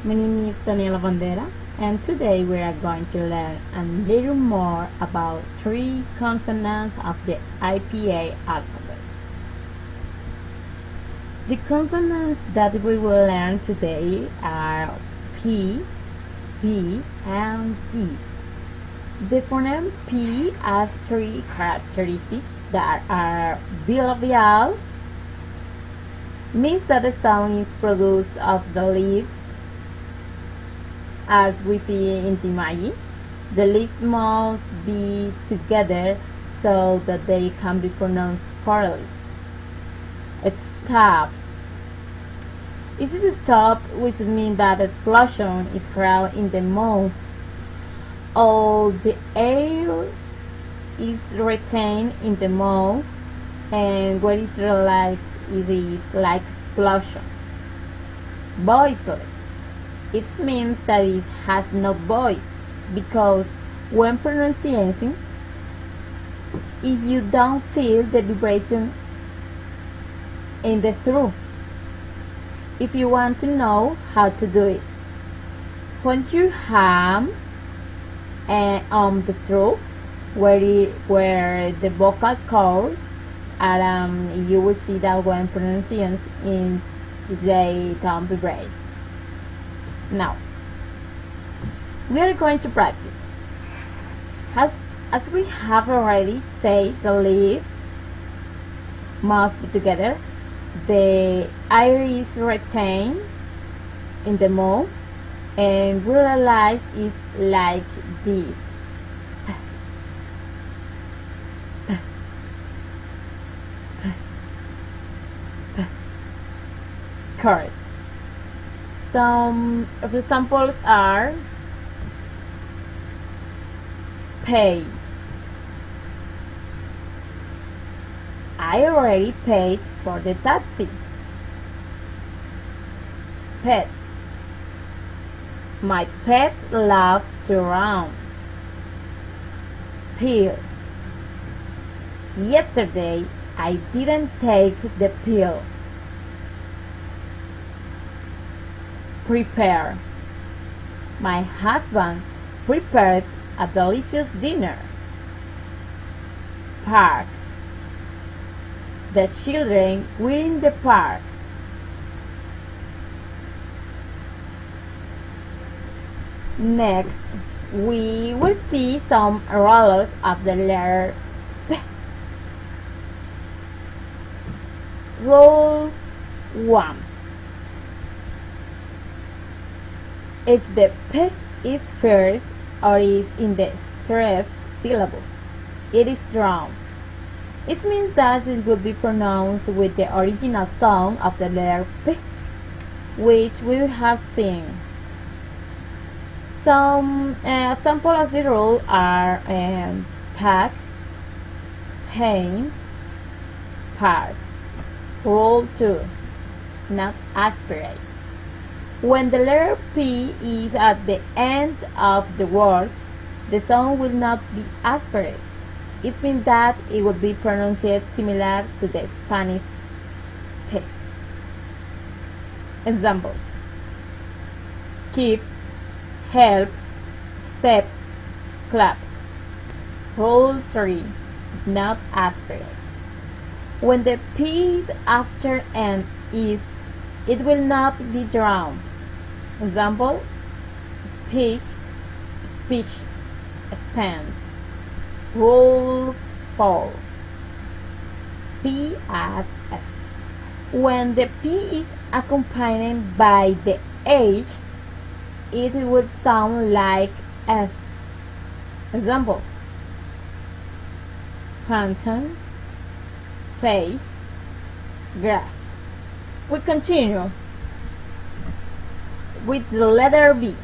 My name is Sonia Lavandera, and today we are going to learn a little more about three consonants of the IPA alphabet. The consonants that we will learn today are P, B, and D. The phoneme P has three characteristics that are bilabial, means that the sound is produced of the lips. As we see in the image, the lips must be together so that they can be pronounced properly. Stop. It is stop, which means that explosion is crowded in the mouth. All the air is retained in the mouth, and what is realized it is like explosion. Voiceless. It means that it has no voice, because when pronouncing, if you don't feel the vibration in the throat, if you want to know how to do it, put your hand on the throat where the vocal cord, and you will see that when pronouncing they don't vibrate. Now, we are going to practice. As we have already said, the lips must be together, the air is retained in the mouth, and real life is like this. Correct. Some of the examples are pay. I already paid for the taxi. Pet. My pet loves to run. Pill. Yesterday I didn't take the pill. Prepare. My husband prepared a delicious dinner. Park. The children were in the park. Next, we will see some rollers of the letter P. Roll 1. If the P is first or is in the stressed syllable, it is wrong. It means that it will be pronounced with the original sound of the letter P, which we have seen. Some examples of the rule are pack, paint, park. Rule 2. Not aspirate. When the letter P is at the end of the word, the sound will not be aspirate. It means that it will be pronounced similar to the Spanish P. Example: keep, help, step, clap. Rule 3. Not aspirate. When the P is after an is, it will not be drowned. Example: speak, speech, expand. Rule 4. P as F. When the P is accompanied by the H, it would sound like F. Example: phantom, face, graph. We continue with the letter B.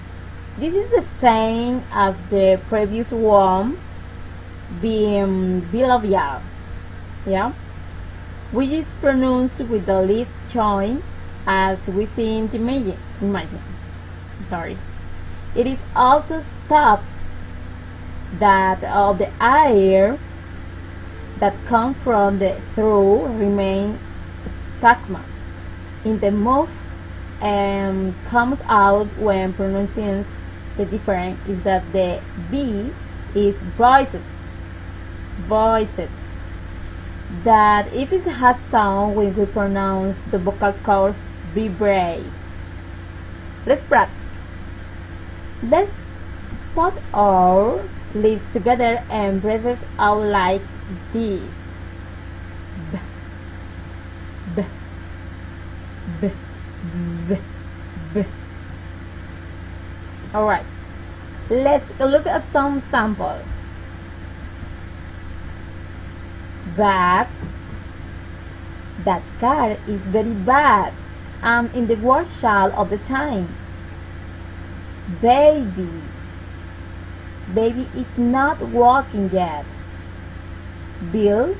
This is the same as the previous one, being bilabial, yeah, which is pronounced with the lips joined, as we see in the image. Sorry. It is also stop, that all the air that comes from the throat remain stagnant in the mouth comes out when pronouncing the difference is that the B is voiced. Voiced. That if it has sound when we pronounce the vocal cords vibrate. Let's practice. Let's put our lips together and breathe it out like this. B, b, b, b, b. Alright, let's look at some samples. Bad. That car is very bad. I'm in the workshop all the time. Baby. Baby is not walking yet. Bill.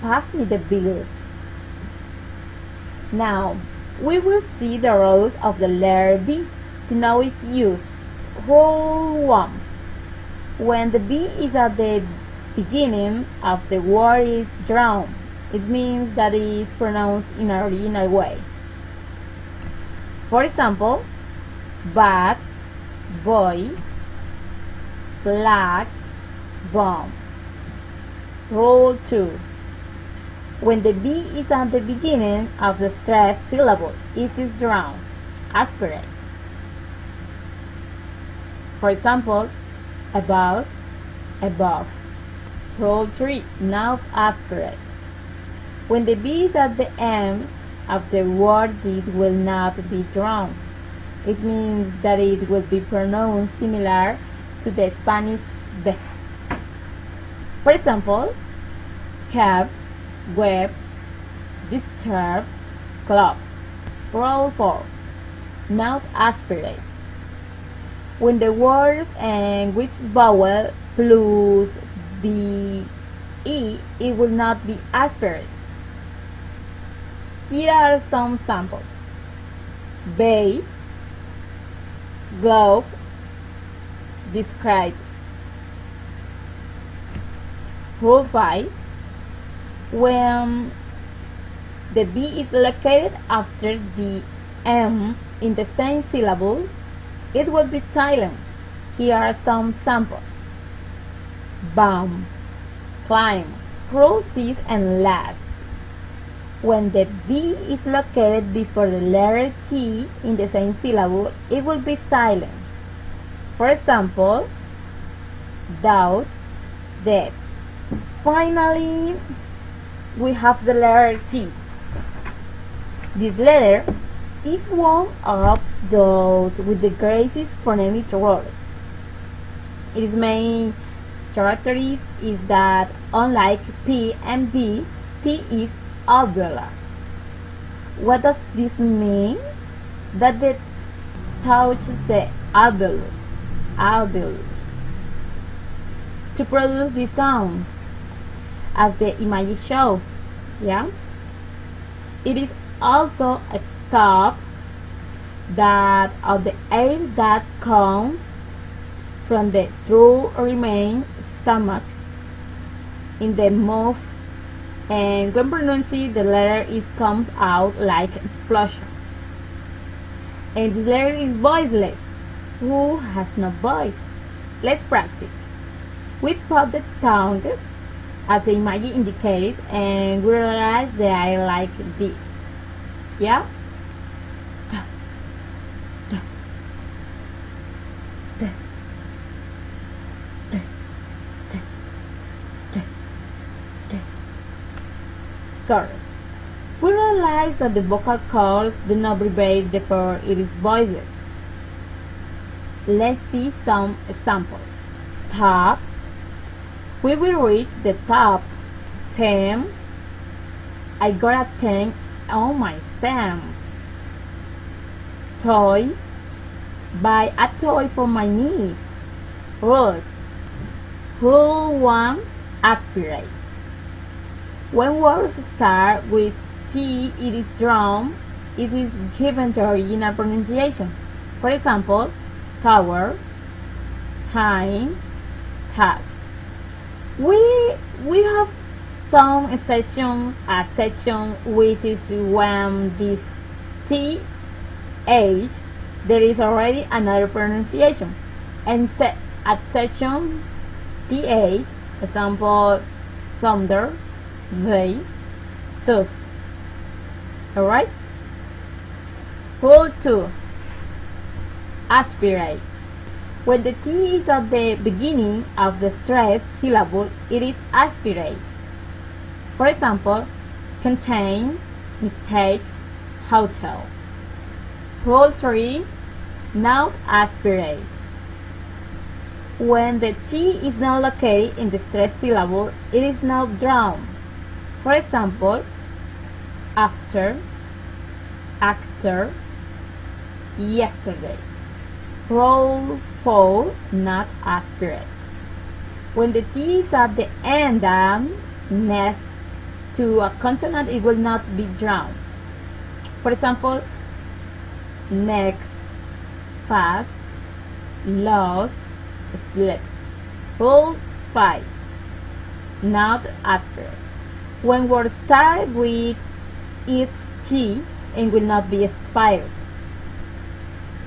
Pass me the bill. Now, we will see the roles of the letter B to know its use. Rule 1. When the B is at the beginning of the word is drawn, it means that it is pronounced in an original way. For example, bad, boy, black, bomb. Rule 2. When the B is at the beginning of the stressed syllable, it is drawn, aspirate. For example, about, above. Rule 3. Now aspirate. When the B is at the end of the word, it will not be drawn. It means that it will be pronounced similar to the Spanish B. For example, cab, web, disturb, club. Rule 4. Now aspirate. When the words and which vowel plus the E, it will not be aspirate. Here are some samples. Bay, globe, describe. Rule 5. When the B is located after the M in the same syllable, it will be silent. Here are some samples. Bomb, climb. Rule 6 and last. When the B is located before the letter T in the same syllable, it will be silent. For example, doubt, death. Finally, we have the letter T. This letter is one of those with the greatest phonemic role. Its main characteristic is that, unlike P and B, T is alveolar. What does this mean? That they touch the alveolus to produce the sound, as the image shows. Yeah, it is also a stop that of the air that comes from the through remain stomach in the mouth, and when pronouncing the letter it comes out like explosion. And this letter is voiceless. Who has no voice? Let's practice. We put the tongue as the image indicates, and we realize the eye like this. Yeah? Score. We realize that the vocal cords do not vibrate, therefore it is voiceless. Let's see some examples. Top. We will reach the top. 10. I got a 10 on my thumb. Toy. Buy a toy for my niece. Rules. Rule 1. Aspirate. When words start with T, it is drawn. It is given the original pronunciation. For example, tower, time, task. We have some exception, which is when this T H, there is already another pronunciation. And at section TH, example, thunder, they, tooth. Alright? Rule 2. Aspirate. When the T is at the beginning of the stressed syllable, it is aspirate. For example, contain, mistake, hotel. Rule 3. Not aspirate. When the T is not located in the stressed syllable, it is not drawn. For example, after, actor, yesterday. Rule 4. Not aspirate. When the T is at the end and next to a consonant, it will not be drawn. For example, next, fast, lost, slept. Rule 5. Not aspirate. When words start with "st" and will not be expired.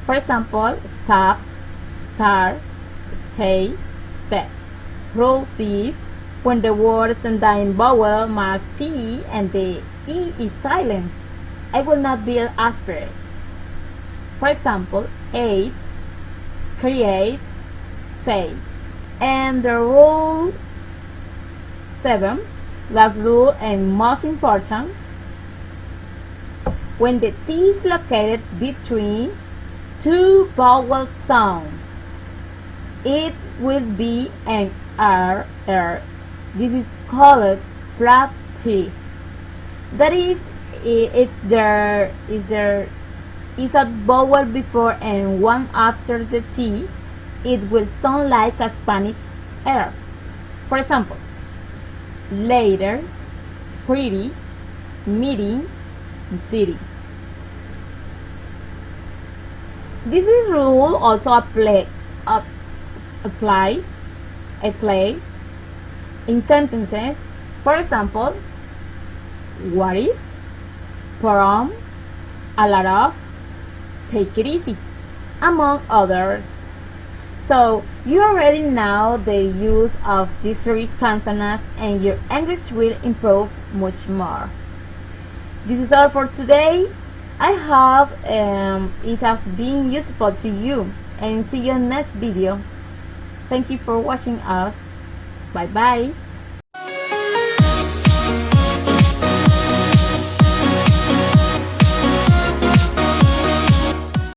For example, stop, start, stay, step. Rule 6. When the words ending vowel must T and the E is silent, I will not be aspirate. For example, age, create, save. And the rule 7, last rule and most important, when the T is located between two vowel sounds, it will be an R. This is called flat T. That is, if there is a vowel before and one after the T, it will sound like a Spanish R. For example, later, pretty, meeting, city. This rule also applies in sentences. For example, what is, prom, a lot of, take it easy, among others. So you already know the use of these three consonants and your English will improve much more. This is all for today. I hope it has been useful to you, and see you in next video. Thank you for watching us. Bye bye.